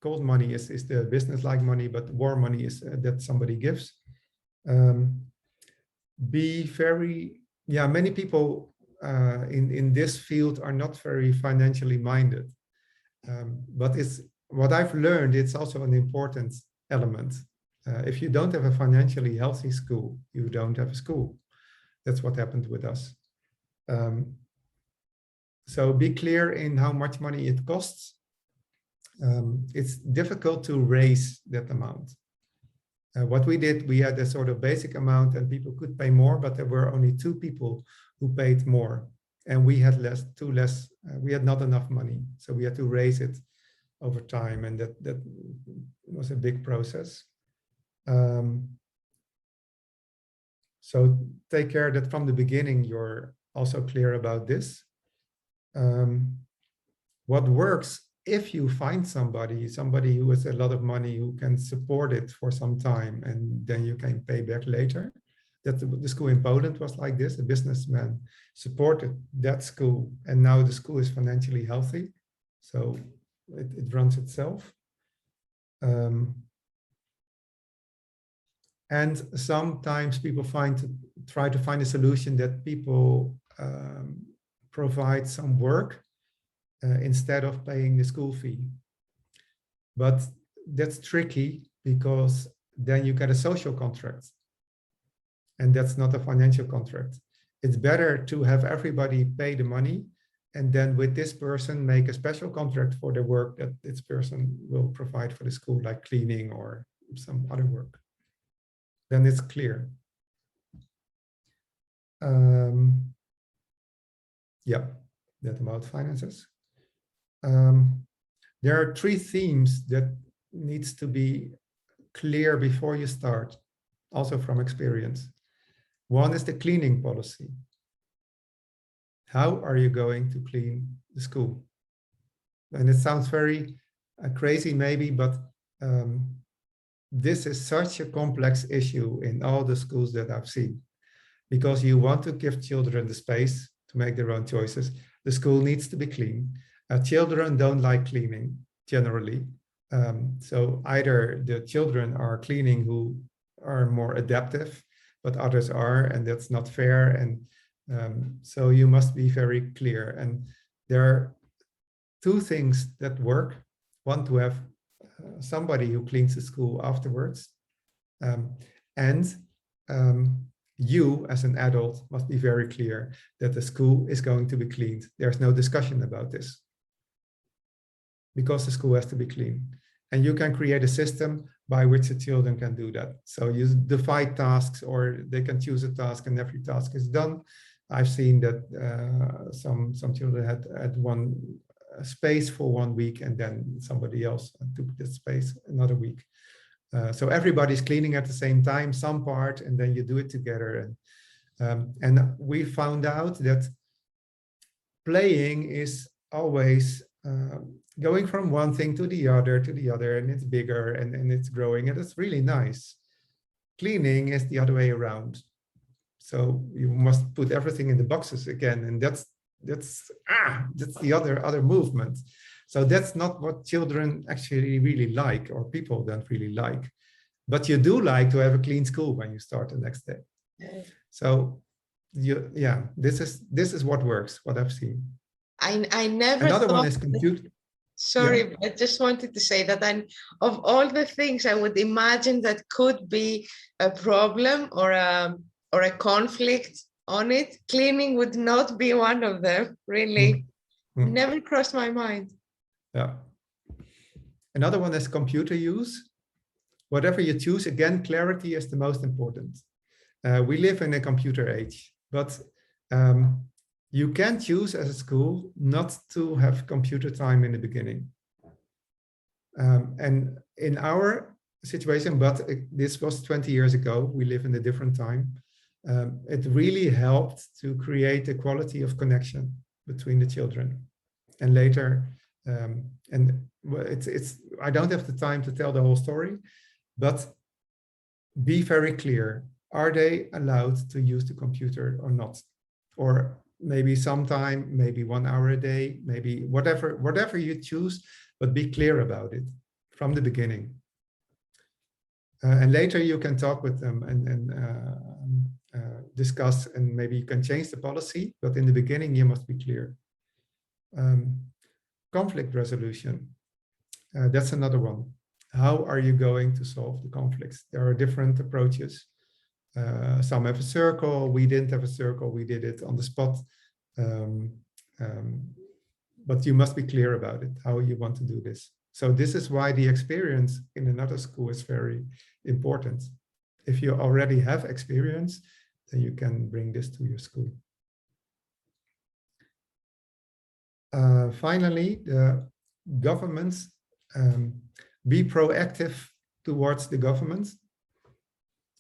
Cold money is the business-like money, but warm money is that somebody gives. Be very, yeah, many people in this field are not very financially minded. But it's what I've learned, it's also an important element. If you don't have a financially healthy school, you don't have a school. That's what happened with us. So be clear in how much money it costs. It's difficult to raise that amount. What we did, we had a sort of basic amount and people could pay more, but there were only 2 people who paid more. And we had we had not enough money. So we had to raise it over time. And that was a big process. So take care that from the beginning, you're also clear about this. What works, if you find somebody who has a lot of money who can support it for some time, and then you can pay back later. That the school in Poland was like this. A businessman supported that school, and now the school is financially healthy, so it runs itself. And sometimes people try to find a solution that people provide some work instead of paying the school fee. But that's tricky because then you get a social contract. And that's not a financial contract. It's better to have everybody pay the money and then with this person make a special contract for the work that this person will provide for the school, like cleaning or some other work. Then it's clear. Yeah, that's about finances. There are 3 themes that needs to be clear before you start, also from experience. One is the cleaning policy. How are you going to clean the school? And it sounds very crazy maybe, but this is such a complex issue in all the schools that I've seen, because you want to give children the space to make their own choices. The school needs to be clean. Children don't like cleaning generally. So either the children are cleaning who are more adaptive, but others are, and that's not fair. And so you must be very clear. And there are two things that work. One, to have somebody who cleans the school afterwards. And you as an adult must be very clear that the school is going to be cleaned. There's no discussion about this, because the school has to be clean. And you can create a system by which the children can do that. So you divide tasks, or they can choose a task and every task is done. I've seen that some children had one space for 1 week, and then somebody else took that space another week. So everybody's cleaning at the same time, some part, and then you do it together. And we found out that playing is always going from one thing to the other, and it's bigger and it's growing, and it's really nice. Cleaning is the other way around. So you must put everything in the boxes again, and that's the other movement. So that's not what children actually really like, or people don't really like. But you do like to have a clean school when you start the next day. So this is what works, what I've seen. I never Another thought one is computer. Sorry, Yeah. I just wanted to say that of all the things I would imagine that could be a problem or a conflict on it, cleaning would not be one of them, really. Never crossed my mind. Yeah. Another one is computer use. Whatever you choose, again, clarity is the most important. We live in a computer age, but you can choose as a school not to have computer time in the beginning. And in our situation, but this was 20 years ago, we live in a different time. It really helped to create a quality of connection between the children. And later, I don't have the time to tell the whole story, but be very clear. Are they allowed to use the computer or not? Or maybe sometime, maybe 1 hour a day, maybe whatever you choose, but be clear about it from the beginning. And later you can talk with them and discuss, and maybe you can change the policy, but in the beginning you must be clear. Conflict resolution, that's another one. How are you going to solve the conflicts? There are different approaches. Some have a circle, we didn't have a circle, we did it on the spot. But you must be clear about it, how you want to do this. So this is why the experience in another school is very important. If you already have experience, then you can bring this to your school. Finally, the governments, be proactive towards the government.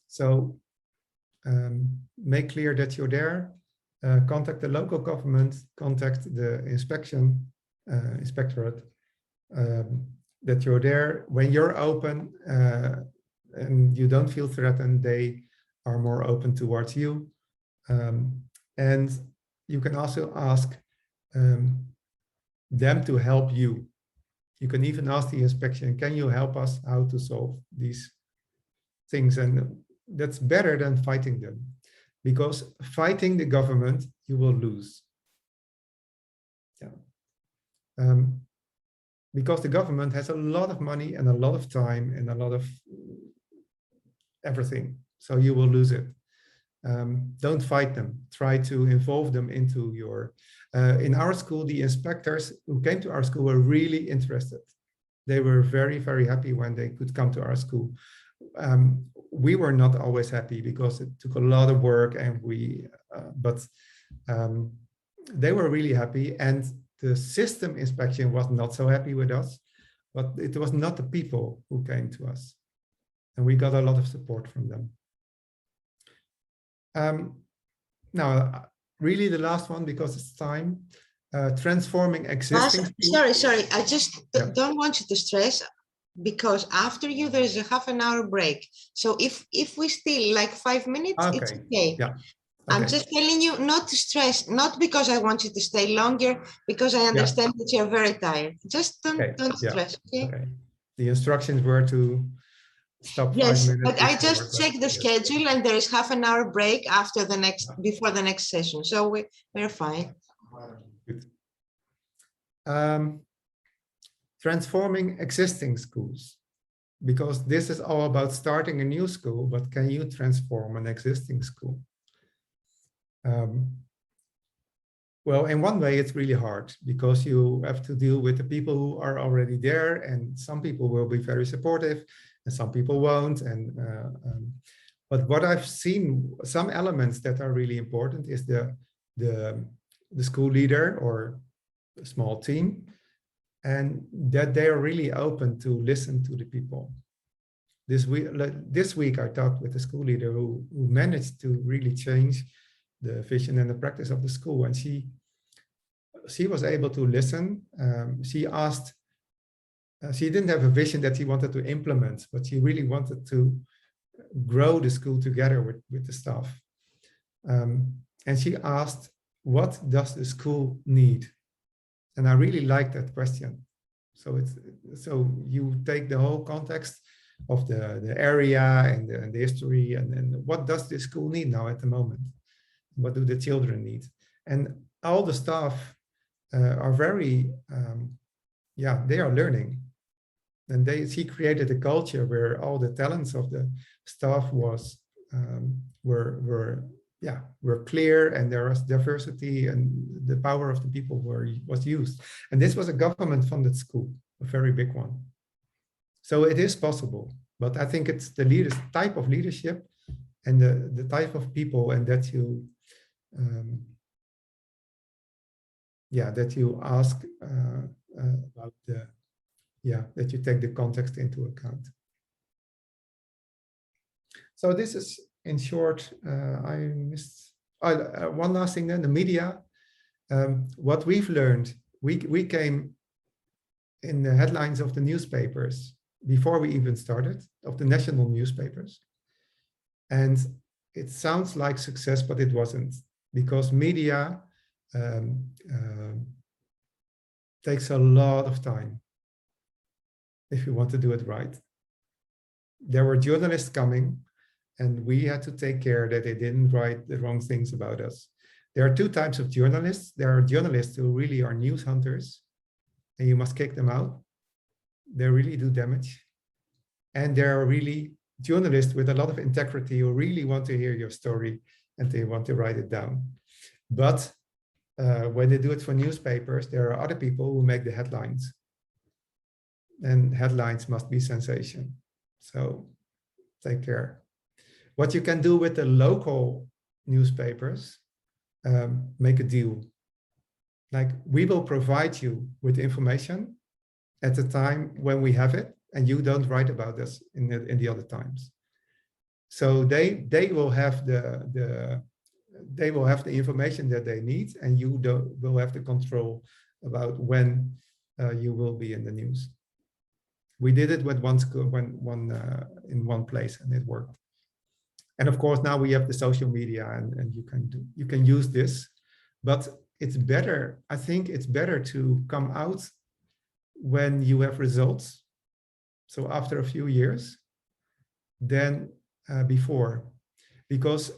So make clear that you're there, contact the local government, contact the inspectorate, that you're there. When you're open and you don't feel threatened, they are more open towards you. And you can also ask them to help you. You can even ask the inspection, can you help us how to solve these things? And that's better than fighting them, because fighting the government, you will lose. Yeah. Because the government has a lot of money and a lot of time and a lot of everything. So you will lose it. Don't fight them. Try to involve them into your... in our school, the inspectors who came to our school were really interested. They were very, very happy when they could come to our school. We were not always happy because it took a lot of work, and but they were really happy. And the system inspection was not so happy with us, but it was not the people who came to us. And we got a lot of support from them. Now, really the last one, because it's time, transforming existing. Sorry, I just don't want you to stress, because after you there's a half an hour break. So if we still like 5 minutes, it's okay. Yeah. I'm just telling you not to stress, not because I want you to stay longer, because I understand that you're very tired. Just don't stress. Okay. The instructions were to stop 5 minutes. But I just checked the schedule, and there is half an hour break after the next, before the next session. So we're fine. Good. Transforming existing schools, because this is all about starting a new school, but can you transform an existing school? Well, in one way, it's really hard, because you have to deal with the people who are already there, and some people will be very supportive and some people won't. But what I've seen, some elements that are really important is the school leader or a small team, and that they are really open to listen to the people. This week I talked with a school leader who managed to really change the vision and the practice of the school, and she was able to listen. She asked, she didn't have a vision that she wanted to implement, but she really wanted to grow the school together with the staff. And she asked, what does the school need? And I really like that question. So you take the whole context of the area and the history, and then what does the school need now at the moment? What do the children need? And all the staff are very, they are learning. And she created a culture where all the talents of the staff were clear, and there was diversity, and the power of the people was used. And this was a government-funded school, a very big one. So it is possible, but I think it's the type of leadership and the type of people, and that you ask about that you take the context into account. So this is, in short, I missed one last thing then, the media. What we've learned, we came in the headlines of the newspapers before we even started, of the national newspapers. And it sounds like success, but it wasn't, because media takes a lot of time if you want to do it right. There were journalists coming, and we had to take care that they didn't write the wrong things about us. There are two types of journalists. There are journalists who really are news hunters, and you must kick them out. They really do damage. And there are really journalists with a lot of integrity who really want to hear your story, and they want to write it down. But when they do it for newspapers, there are other people who make the headlines. And headlines must be sensation. So take care. What you can do with the local newspapers, make a deal. Like, we will provide you with information at the time when we have it, and you don't write about us in the other times. So they will have the information that they need, and you will have the control about when you will be in the news. We did it with one school, in one place, and it worked. And of course, now we have the social media, and you can use this, but it's better. I think it's better to come out when you have results. So after a few years, than before, because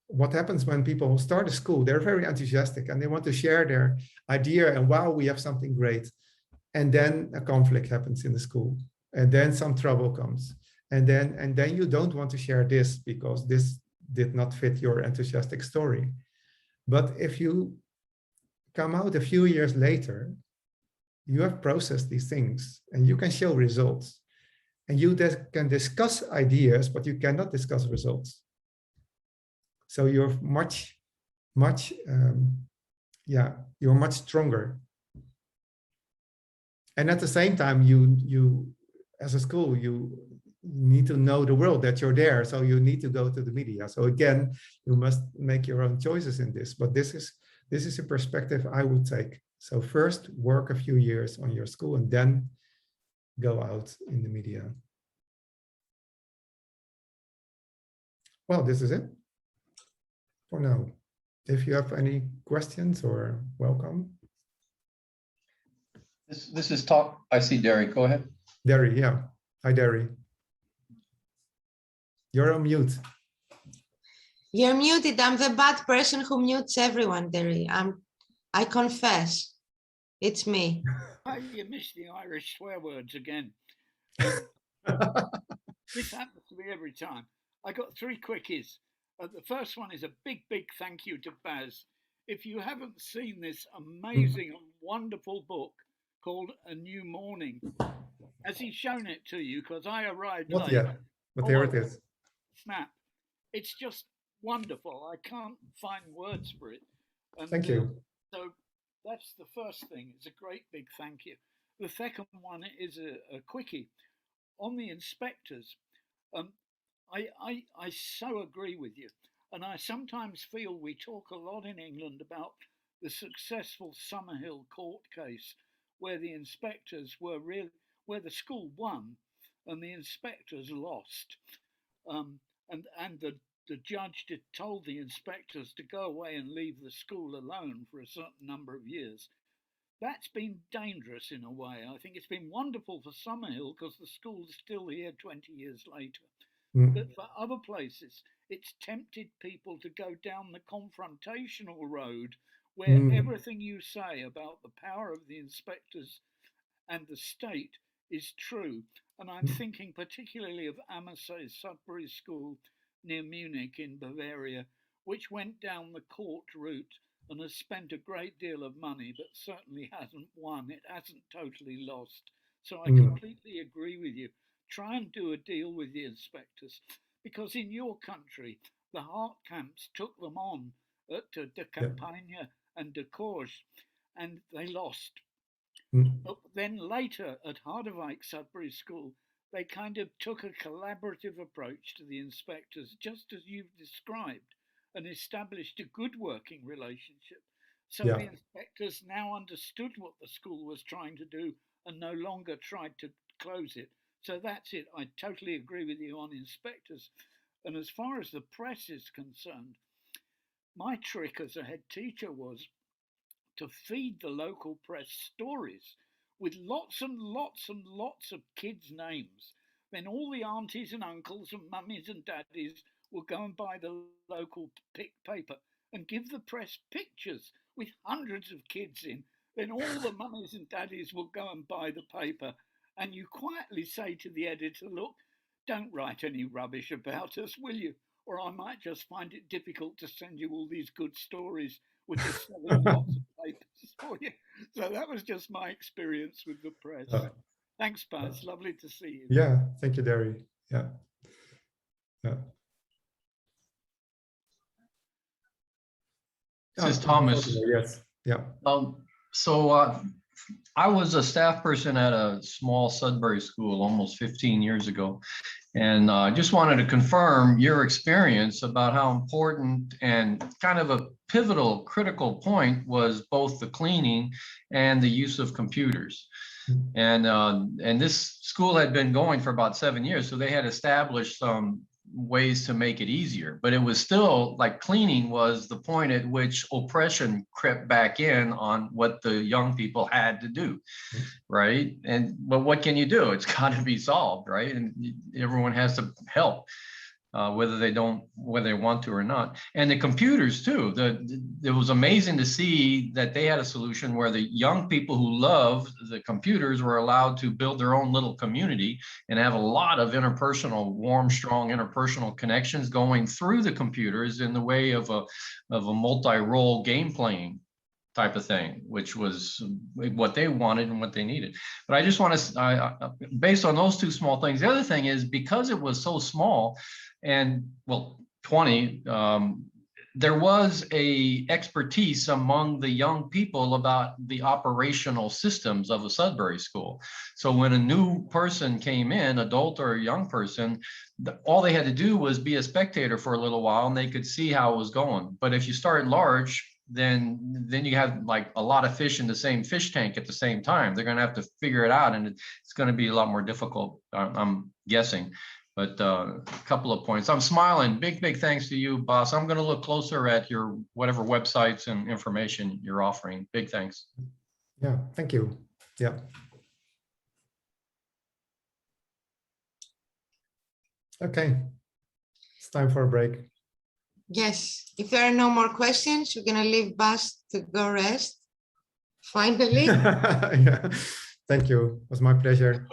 what happens when people start a school, they're very enthusiastic and they want to share their idea, and wow, we have something great. And then a conflict happens in the school, and then some trouble comes. And then you don't want to share this because this did not fit your enthusiastic story. But if you come out a few years later, you have processed these things and you can show results. And you can discuss ideas, but you cannot discuss results. So you're much stronger. And at the same time, you as a school, need to know the world that you're there. So you need to go to the media. So again, you must make your own choices in this. But this is a perspective I would take. So first work a few years on your school and then go out in the media. Well, this is it for now. If you have any questions, or welcome. This is talk. I see Derry. Go ahead. Derry, yeah. Hi, Derry. You're on mute. You're muted. I'm the bad person who mutes everyone, Derry. I confess. It's me. Oh, you missed the Irish swear words again. This happens to me every time. I got 3 quickies. The first one is a big thank you to Bas. If you haven't seen this amazing and wonderful book called A New Morning, has he shown it to you? Because I arrived Not late. yet, but here it is. Snap. It's just wonderful. I can't find words for it. And, Thank you. So that's the first thing. It's a great big thank you. The second one is a quickie on the inspectors. I so agree with you. And I sometimes feel we talk a lot in England about the successful Summerhill court case where the inspectors were where the school won and the inspectors lost. And the judge told the inspectors to go away and leave the school alone for a certain number of years. That's been dangerous in a way. I think it's been wonderful for Summerhill because the school's still here 20 years later. But for other places, it's tempted people to go down the confrontational road where everything you say about the power of the inspectors and the state is true. And I'm thinking particularly of Amasse Sudbury School near Munich in Bavaria, which went down the court route and has spent a great deal of money, but certainly hasn't won. It hasn't totally lost. So I completely agree with you. Try and do a deal with the inspectors, because in your country, the heart camps took them on to De Campagna and De Courge, and they lost. But then later at Harderwijk Sudbury School, they kind of took a collaborative approach to the inspectors, just as you've described, and established a good working relationship. So the inspectors now understood what the school was trying to do and no longer tried to close it. So that's it. I totally agree with you on inspectors. And as far as the press is concerned, my trick as a head teacher was to feed the local press stories with lots and lots and lots of kids' names. Then all the aunties and uncles and mummies and daddies will go and buy the local paper and give the press pictures with hundreds of kids in. Then all the mummies and daddies will go and buy the paper. And you quietly say to the editor, look, don't write any rubbish about us, will you? Or I might just find it difficult to send you all these good stories, which are selling lots of papers for you. So that was just my experience with the press. Thanks, Bas. Lovely to see you. Yeah, thank you, Derry. Yeah. This is Thomas. Yes. Yeah. So I was a staff person at a small Sudbury school almost 15 years ago. And I just wanted to confirm your experience about how important and kind of a pivotal, critical point was both the cleaning and the use of computers. And this school had been going for about 7 years, so they had established some ways to make it easier, but it was still like cleaning was the point at which oppression crept back in on what the young people had to do, right? But what can you do? It's got to be solved, right? And everyone has to help, whether they want to or not. And the computers too. It was amazing to see that they had a solution where the young people who loved the computers were allowed to build their own little community and have a lot of interpersonal, warm, strong interpersonal connections going through the computers in the way of a multi-role game playing type of thing, which was what they wanted and what they needed. But I just want to, based on those two small things, the other thing is because it was so small, and well, 20, there was a expertise among the young people about the operational systems of a Sudbury school. So when a new person came in, adult or a young person, all they had to do was be a spectator for a little while and they could see how it was going. But if you start large, then you have like a lot of fish in the same fish tank at the same time. They're going to have to figure it out, and it's going to be a lot more difficult, I'm guessing. But a couple of points. I'm smiling. Big thanks to you, Bas. I'm going to look closer at your whatever websites and information you're offering. Big thanks. Yeah, thank you. Yeah. Okay, it's time for a break. Yes, if there are no more questions, we're gonna leave Bas to go rest. Finally, Yeah. Thank you. It was my pleasure.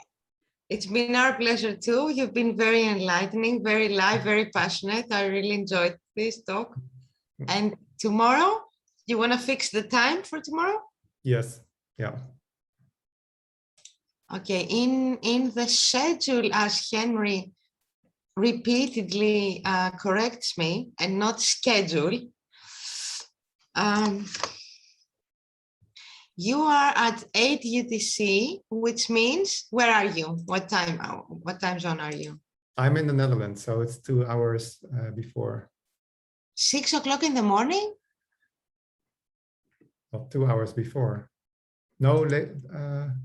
it's been our pleasure too. You've been very enlightening, very live, very passionate. I really enjoyed this talk. And tomorrow, you wanna fix the time for tomorrow? Yes. Yeah. Okay, in the schedule, as Henry repeatedly corrects me, and not schedule, you are at 8 UTC, which means, where are you? What time zone are you? I'm in the Netherlands, so it's 2 hours before. 6 o'clock in the morning? Well, 2 hours before. No,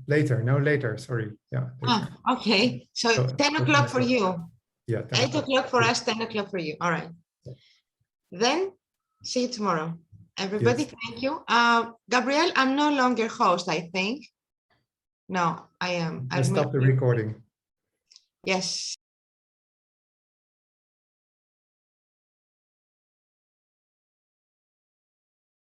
later. No, later. Sorry. Yeah. Ah, okay. So So 10 o'clock for you. Yeah. 8 o'clock for us, 10 o'clock for you. All right. Then see you tomorrow. Everybody, Yes. thank you. Gabrielle, I'm no longer host, I think. No, I am. I stopped the recording. Yes.